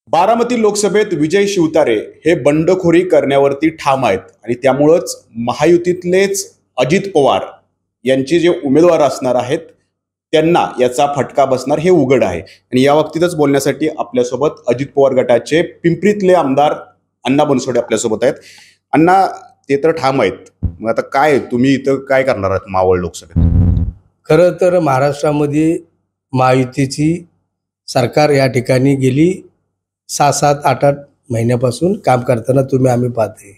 बारामती लोकसभेत विजय शिवतारे हे बंडखोरी करण्यावरती ठाम आहेत आणि त्यामुळेच महायुतीतलेच अजित पवार यांचे जे उमेदवार असणार आहेत त्यांना याचा फटका बसणार हे उघड आहे। आणि या बाबतीतच बोलण्यासाठी आपल्यासोबत अजित पवार गटाचे पिंपरीतले आमदार अण्णा बनसोडे आपल्यासोबत आहेत। अण्णा, ते तर ठाम आहेत, मग आता काय तुम्ही इथं काय करणार आहात मावळ लोकसभेत? खरं तर महाराष्ट्रामध्ये महायुतीची सरकार या ठिकाणी गेली 6-7, 8-8 महिन्यापासून काम करताना आम्ही पाहते।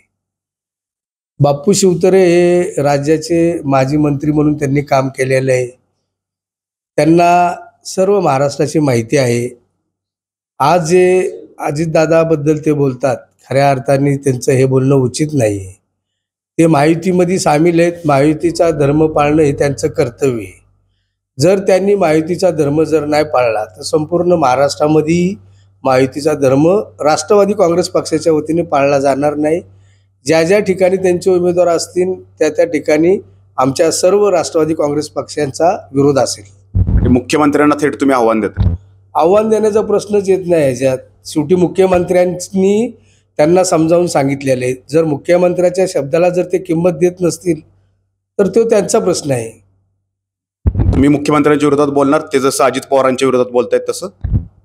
बापू शिवतारे हे राज्याचे माजी मंत्री म्हणून त्यांनी काम केलेले आहे। त्यांना सर्व महाराष्ट्राची माहिती आहे। आज जे अजितदादाबद्दल ते बोलतात, खऱ्या अर्थाने त्यांचं हे बोलणं उचित नाही आहे। ते महायुतीमध्ये सामील आहेत, महायुतीचा धर्म पाळणं हे त्यांचं कर्तव्य आहे। जर त्यांनी महायुतीचा धर्म जर नाही पाळला तर संपूर्ण महाराष्ट्रामध्ये महायुतीचा धर्म राष्ट्रवादी काँग्रेस पक्षाच्या वतीने पाळला जाणार नाही। ज्या ज्या ठिकाणी त्यांचे उमेदवार असतील त्या ठिकाणी आमच्या सर्व राष्ट्रवादी काँग्रेस पक्षांचा विरोध असेल। मुख्यमंत्र्यांना थेट तुम्ही आव्हान देता? आव्हान देण्याचा प्रश्नच येत नाही याच्यात। शेवटी मुख्यमंत्र्यांनी त्यांना समजावून सांगितलेले आहे। जर मुख्यमंत्र्याच्या शब्दाला जर ते किंमत देत नसतील तर तो त्यांचा प्रश्न आहे। तुम्ही मुख्यमंत्र्यांच्या विरोधात बोलणार, ते जसं अजित पवारांच्या विरोधात बोलतायत तसं?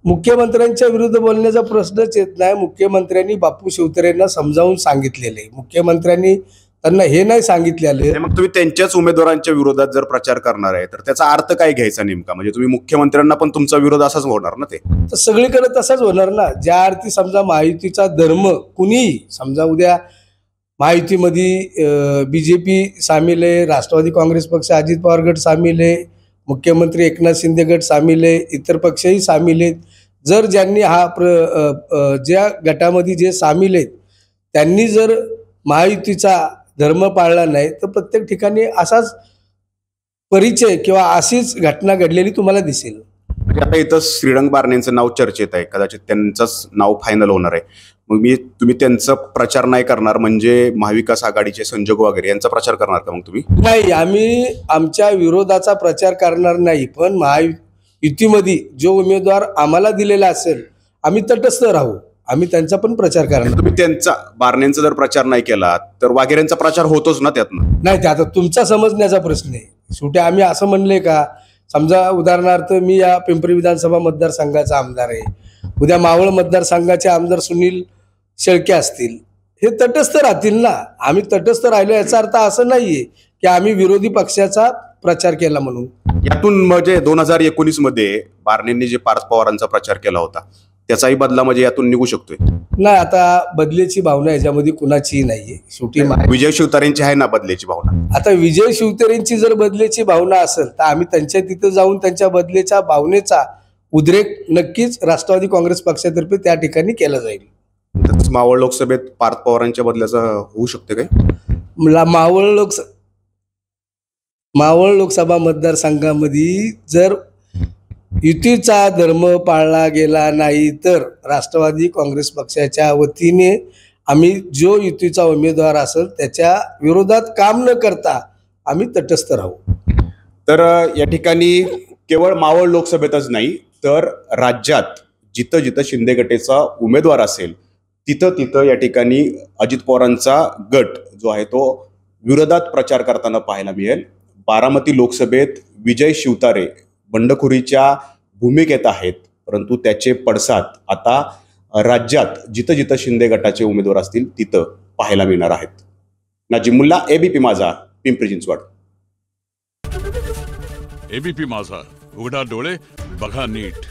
मुख्यमंत्र्यांच्या विरुद्ध बोलण्याचा प्रश्नच येत नाही। मुख्यमंत्र्यांनी बापू शिवतारेंना समजावून सांगितलेले, मुख्यमंत्र्यांनी त्यांना हे नाही सांगितलेले। मग तुम्ही त्यांच्याच उमेदवारांच्या विरोधात जर प्रचार करणार आहे तर त्याचा अर्थ काय घ्यायचा नेमका? म्हणजे तुम्ही मुख्यमंत्र्यांना पण तुमचा विरोध असाच होणार ना? ते तर सगळीकडे तसाच होणार ना। ज्या अर्थी समजा महायुतीचा धर्म कुणीही, समजा उद्या महायुतीमध्ये बीजेपी सामील आहे, राष्ट्रवादी काँग्रेस पक्ष अजित पवार गट सामील आहे, मुख्यमंत्री एकनाथ शिंदे गट सामील आहे, इतर पक्षही सामील आहेत। जर ज्यांनी ज्या गटामध्ये जे सामील आहेत त्यांनी जर महायुतीचा धर्म पाळला नाही तर प्रत्येक ठिकाणी असाच परिचय किंवा अशीच घटना घडलेली तुम्हाला दिसेल। आता इथं श्रीरंग बारणेंचं नाव चर्चेत आहे, कदाचित त्यांचंच नाव फायनल होणार आहे। मग तुम्ही त्यांचा प्रचार नाही करणार म्हणजे महाविकास आघाडीचे संजोग वगैरे यांचा प्रचार करणार का? मग तुम्ही? नाही, आम्ही आमच्या विरोधाचा प्रचार करणार नाही, पण महायुतीमध्ये जो उमेदवार आम्हाला दिलेला असेल आम्ही तटस्थ राहू, आम्ही त्यांचा पण प्रचार करणार। तुम्ही त्यांचा बारणेंचा जर प्रचार नाही केला तर वगैरेंचा प्रचार होतोच ना त्यातनं? नाही, ते आता तुमचा समजण्याचा प्रश्न आहे। शेवटी आम्ही असं म्हणले का, समजा उदाहरणार्थ मी या पिंपरी विधानसभा मतदारसंघाचा आमदार आहे, उद्या मावळ मतदारसंघाचे आमदार सुनील शेळके असतील, हे तटस्थ राहतील ना। आम्ही तटस्थ राहिलो याचा अर्थ असं नाहीये की आम्ही विरोधी पक्षाचा प्रचार केला म्हणून। यातून म्हणजे 2019 मध्ये बारणेंनी जे पार्थ पवारांचा प्रचार केला होता त्याचाही बदला म्हणजे यातून निघू शकतोय? नाही, आता बदलेची भावना याच्यामध्ये कुणाचीही नाहीये। शेवटी विजय शिवतारेंची आहे ना बदलेची भावना? आता विजय शिवतारेंची जर बदलेची भावना असेल तर आम्ही त्यांच्या तिथे जाऊन त्यांच्या बदलेच्या भावनेचा उद्रेक नक्कीच राष्ट्रवादी काँग्रेस पक्षातर्फे त्या ठिकाणी केला जाईल। मावळ लोकसभेत पार्थ पवारांच्या बदल्याचा होऊ शकते काय? मावळ लोकसभा मतदारसंघामध्ये जर युतीचा धर्म पाळला गेला नाही तर राष्ट्रवादी काँग्रेस पक्षाच्या वतीने आम्ही जो युतीचा उमेदवार असेल त्याच्या विरोधात काम न करता आम्ही तटस्थ राहू। तर या ठिकाणी केवळ मावळ लोकसभेतच नाही तर राज्यात जिथं जिथं शिंदे गटाचा उमेदवार असेल तिथं या ठिकाणी अजित पवारांचा गट जो आहे तो विरोधात प्रचार करताना पाहायला मिळेल। बारामती लोकसभेत विजय शिवतारे बंडखोरीच्या भूमिकेत आहेत, परंतु त्याचे पडसाद आता राज्यात जिथं जिथं शिंदे गटाचे उमेदवार असतील तिथं पाहायला मिळणार आहेत। नाजिम मुल्ला, एबीपी माझा, पिंपरी चिंचवड। एबीपी माझा, उघडा डोळे बघा नीट।